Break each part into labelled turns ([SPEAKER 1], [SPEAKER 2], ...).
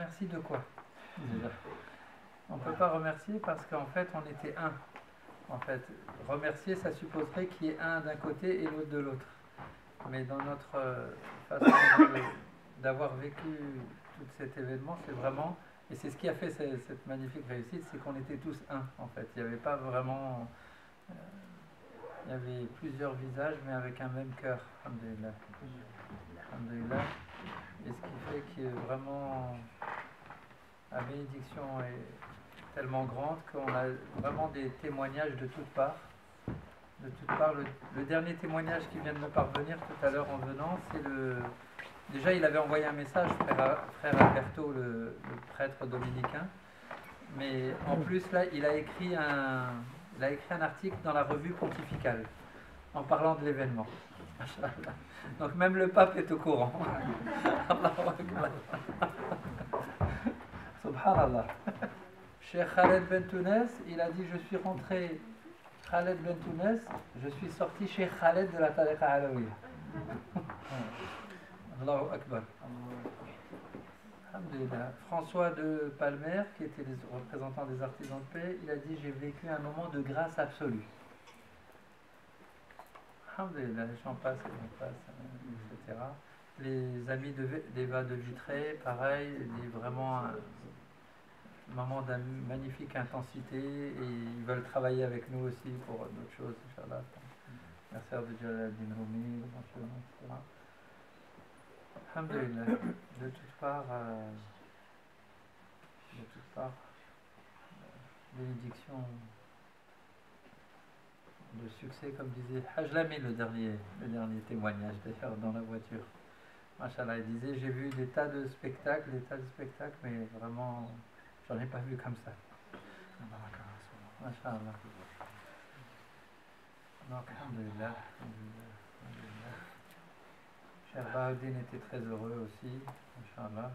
[SPEAKER 1] remercie de quoi déjà? On ne peut pas remercier parce qu'en fait on était un. En fait, remercier, ça supposerait qu'il y ait un d'un côté et l'autre de l'autre. Mais dans notre façon d'avoir vécu tout cet événement, c'est vraiment, et c'est ce qui a fait cette magnifique réussite, c'est qu'on était tous un en fait. Il n'y avait pas vraiment, il y avait plusieurs visages, mais avec un même cœur. Alhamdulillah. Alhamdulillah. Et ce qui fait que vraiment la bénédiction est tellement grande qu'on a vraiment des témoignages de toutes parts. De toutes parts. Le dernier témoignage qui vient de me parvenir tout à l'heure en venant, c'est le... Déjà, il avait envoyé un message, frère Alberto, le prêtre dominicain. Mais en plus, là, il a écrit un article dans la revue pontificale en parlant de l'événement. Donc même le pape est au courant. Subhanallah. Cheikh Khaled Ben Tounes, il a dit: je suis rentré Khaled Ben Tounes, je suis sorti chez Khaled de la Tariqa Alaouia. Allahu Akbar. Alhamdulillah. François de Palmer, qui était le représentant des artisans de paix, il a dit: j'ai vécu un moment de grâce absolue. Alhamdulillah, j'en passe et j'en passe, etc. Les amis d'Eva de Vitré, pareil, dit vraiment un moment de magnifique intensité et ils veulent travailler avec nous aussi pour d'autres choses, Inch'Allah. Merci de Jalaluddin Rumi, éventuellement, etc. Alhamdulillah, de toutes parts, bénédiction de succès, comme disait Haj Lami, le dernier témoignage d'ailleurs dans la voiture. Machallah, il disait: j'ai vu des tas de spectacles, mais vraiment, j'en ai pas vu comme ça. Machallah. Donc, alhamdulillah. Cheikh Bahaouddin était très heureux aussi, Inch'Allah.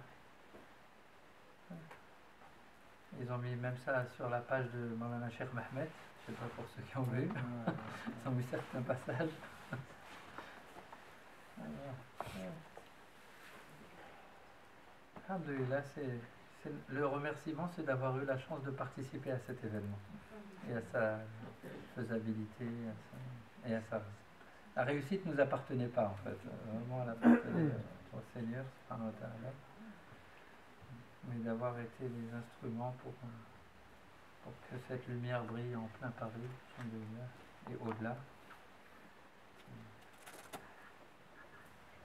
[SPEAKER 1] Ils ont mis même ça sur la page de Maulana Cheikh Mahmed, je ne sais pas pour ceux qui ont vu. Ils ont mis certains passages. Alhamdulillah, le remerciement, c'est d'avoir eu la chance de participer à cet événement et à sa faisabilité et à sa... La réussite ne nous appartenait pas en fait, vraiment elle appartenait au Seigneur, subhanahu wa ta'ala. Mais d'avoir été les instruments pour que cette lumière brille en plein Paris, et au-delà,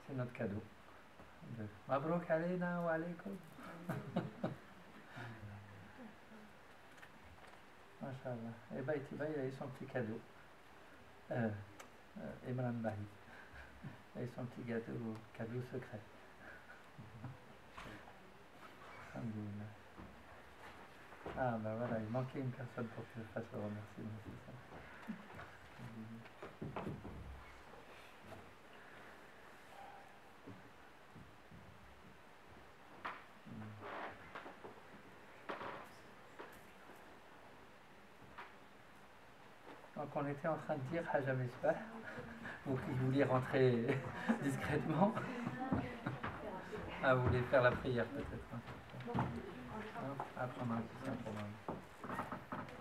[SPEAKER 1] c'est notre cadeau. Mabrouk alayna wa alaykum. Masha'Allah. Et Baïtiba, il a eu son petit cadeau. Imran Bahi. Il a eu son petit cadeau secret. Alhamdulillah. Ah ben voilà, il manquait une personne pour que je fasse le remerciement, c'est ça. Donc on était en train de dire Hajj Misbah, vous qui vouliez rentrer discrètement. Ah, vous voulez faire la prière peut-être. Après on a un petit problème.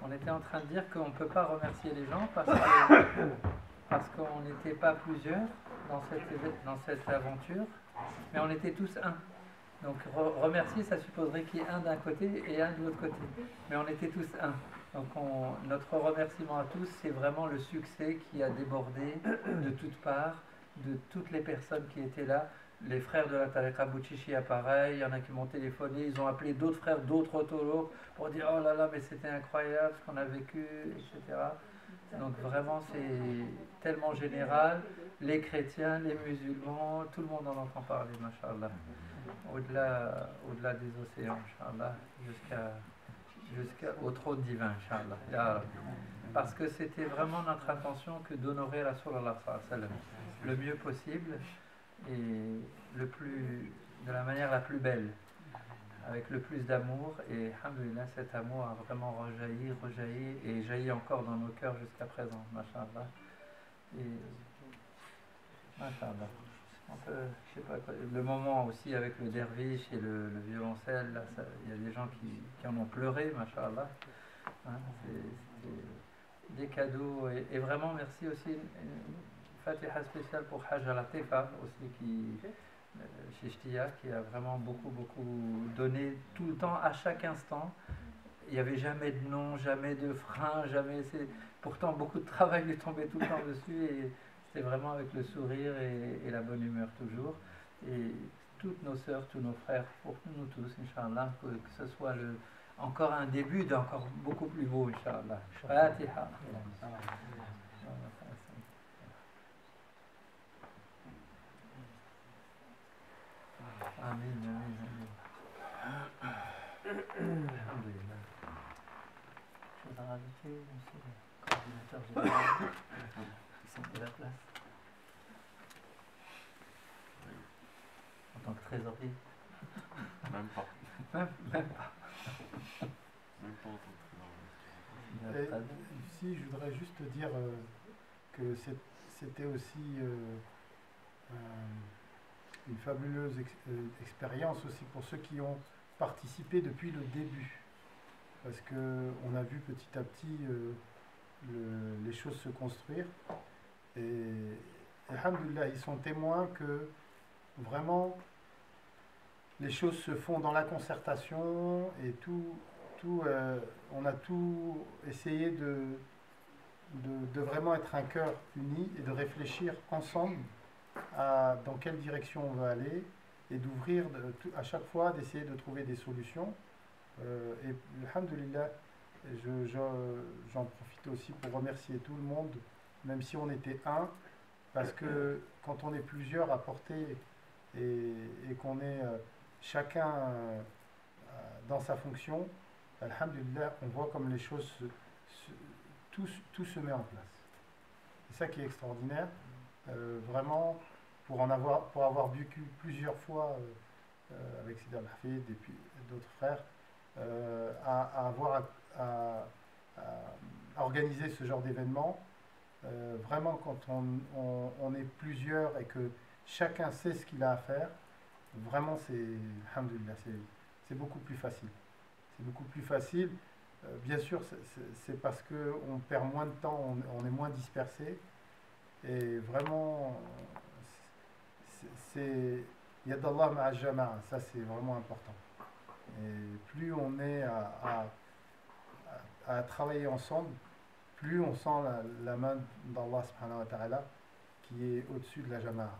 [SPEAKER 1] On était en train de dire qu'on ne peut pas remercier les gens parce qu'on n'était pas plusieurs dans cette aventure, mais on était tous un. Donc remercier, ça supposerait qu'il y ait un d'un côté et un de l'autre côté. Mais on était tous un. Donc notre remerciement à tous, c'est vraiment le succès qui a débordé de toutes parts, de toutes les personnes qui étaient là. Les frères de la Tariqa Bouchichia, pareil, il y en a qui m'ont téléphoné, ils ont appelé d'autres frères, d'autres autolos, pour dire: oh là là, mais c'était incroyable ce qu'on a vécu, etc. Donc vraiment, c'est tellement général, les chrétiens, les musulmans, tout le monde en entend parler, mashallah. Au-delà des océans, inshallah, jusqu'au trône divin, inshallah. Parce que c'était vraiment notre intention que d'honorer Rasulallah sallallahu alayhi wa sallam le mieux possible et de la manière la plus belle, avec le plus d'amour. Et alhamdoulilah, cet amour a vraiment rejailli et jaillit encore dans nos cœurs jusqu'à présent, mashallah. Et mashallah. On peut, je sais pas, le moment aussi avec le derviche et le violoncelle, là, il y a des gens qui en ont pleuré, machallah. Hein, c'est des cadeaux. Et vraiment, merci aussi. Une Fatiha spéciale pour Hajj al-Latifa aussi, chez Ch'tiya, qui a vraiment beaucoup, beaucoup donné tout le temps, à chaque instant. Il n'y avait jamais de nom, jamais de frein, jamais. Pourtant, beaucoup de travail lui tombait tout le temps dessus. Et c'était vraiment avec le sourire et la bonne humeur toujours. Et toutes nos sœurs, tous nos frères, pour nous tous, Inch'Allah, que ce soit encore un début d'encore beaucoup plus beau, Inch'Allah. Fatiha. Amin, amin, amin. Alhamdulillah. Chose à rajouter, monsieur le coordinateur général, qui sont de la place. En tant que trésorier.
[SPEAKER 2] Même pas.
[SPEAKER 1] Même pas.
[SPEAKER 2] Même pas en tant que trésorier.
[SPEAKER 3] Ici, je voudrais juste dire que c'était aussi une fabuleuse expérience aussi pour ceux qui ont participé depuis le début. Parce qu'on a vu petit à petit les choses se construire. Et alhamdoulilah, ils sont témoins que vraiment les choses se font dans la concertation et on a tout essayé de vraiment être un cœur uni et de réfléchir ensemble dans quelle direction on veut aller et d'ouvrir à chaque fois, d'essayer de trouver des solutions. Et alhamdoulilah, j'en profite aussi pour remercier tout le monde, même si on était un, parce que quand on est plusieurs à porter et qu'on est chacun dans sa fonction, alhamdoulilah, on voit comme les choses, tout se met en place. C'est ça qui est extraordinaire. Vraiment, pour avoir vécu plusieurs fois avec Sidi Al-Hafid et puis d'autres frères, à organiser ce genre d'événement. Vraiment, quand on est plusieurs et que chacun sait ce qu'il a à faire, vraiment, alhamdoulilah, c'est beaucoup plus facile. C'est beaucoup plus facile. Bien sûr, c'est parce qu'on perd moins de temps, on est moins dispersé. Et vraiment, Yad Allah ma'a jama'a, ça c'est vraiment important. Et plus on est à travailler ensemble, plus on sent la main d'Allah subhanahu wa ta'ala qui est au-dessus de la jama'a.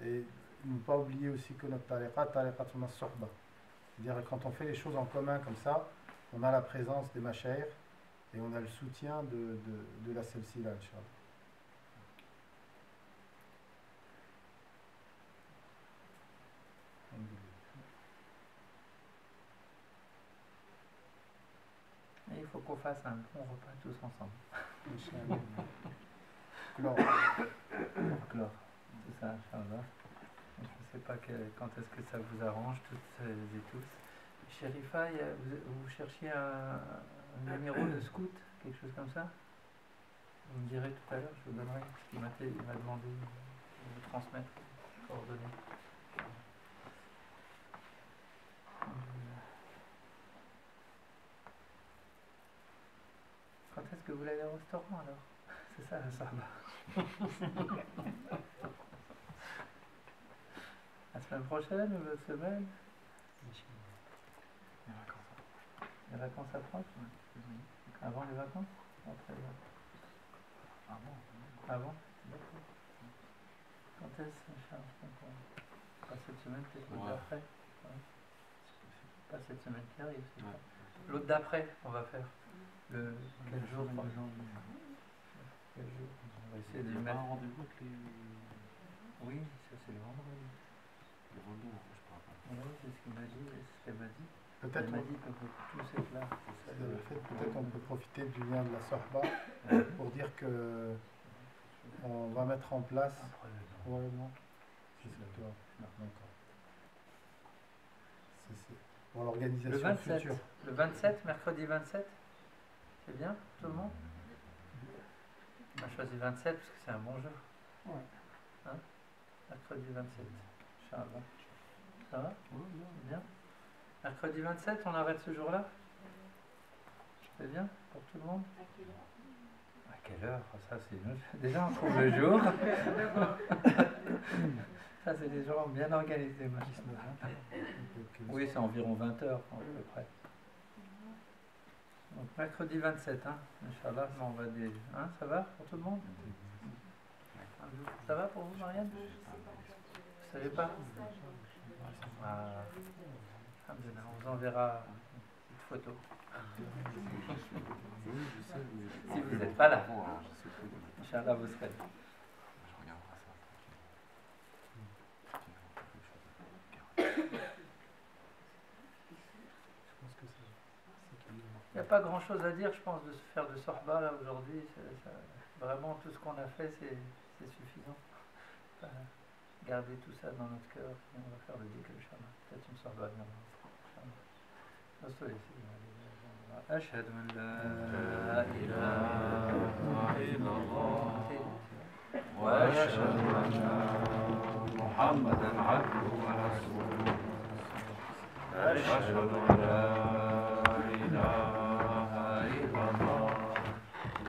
[SPEAKER 3] Et ne pas oublier aussi que notre tariqatun as-suhba. C'est-à-dire quand on fait les choses en commun comme ça, on a la présence des mashaykh et on a le soutien de la silsila, Inch'Allah.
[SPEAKER 1] Et il faut qu'on fasse un bon repas tous ensemble.
[SPEAKER 3] Chlore.
[SPEAKER 1] Chlore. C'est ça, Inch'Allah. Je ne sais pas quand est-ce que ça vous arrange, toutes et tous. Sherifa, vous cherchiez un numéro de scout, quelque chose comme ça? Vous me direz tout à l'heure, je vous donnerai. Il m'a demandé de vous transmettre les coordonnées. Quand est-ce que vous allez au restaurant alors? C'est ça, ça va. La semaine prochaine ou l'autre semaine? Les vacances approchent? Avant les vacances? Après les vacances? Avant? D'accord. Quand est-ce, Charles? Pas cette semaine, peut-être l'autre d'après? Ouais. Pas cette semaine qui arrive, c'est ça. L'autre d'après, on va faire. Quel jour? Quel jour? On va essayer de mettre un rendez-vous avec les... Oui, ça c'est le vendredi. Le vendredi, je parle pas. Oui, c'est ce qu'il m'a dit, c'est ce qu'elle m'a dit.
[SPEAKER 3] Peut-être
[SPEAKER 1] elle m'a dit qu'on peut tous être là.
[SPEAKER 3] Peut-être on peut profiter du lien de la Sohba pour dire que on va mettre en place. Ouais, non. C'est toi. D'accord. C'est pour l'organisation future.
[SPEAKER 1] Le 27, mercredi 27. C'est bien, tout le monde? On a choisi 27 parce que c'est un bon jour.
[SPEAKER 3] Ouais.
[SPEAKER 1] Hein? Mercredi 27. Inch'Allah. Ça va? Bien. Mercredi 27, on arrête ce jour-là? C'est bien pour tout le monde? À quelle heure? Ça, c'est une autre- Déjà, on trouve le jour. Ça, c'est des jours bien organisés. Moi. Oui, c'est environ 20 heures, à peu près. Donc, mercredi 27, hein, Inch'Allah, on va des... Hein, ça va pour tout le monde? Ça va pour vous, Marianne? Vous savez pas? Ah, alhamdoulilah, on vous enverra une petite photo. Si vous n'êtes pas là, Inch'Allah, vous serez là.
[SPEAKER 2] Je regarderai ça.
[SPEAKER 3] Je pense que c'est qu'il y a-
[SPEAKER 1] Il n'y a pas grand chose à dire, je pense, de se faire de sorba là aujourd'hui. Vraiment, tout ce qu'on a fait, c'est suffisant. Enfin, garder tout ça dans notre cœur et on va faire le dhikr, Inch'Allah. Peut-être une sorba bien. أشهد أن لا إله إلا الله
[SPEAKER 2] وأشهد أن محمدا عبده ورسوله أشهد أن لا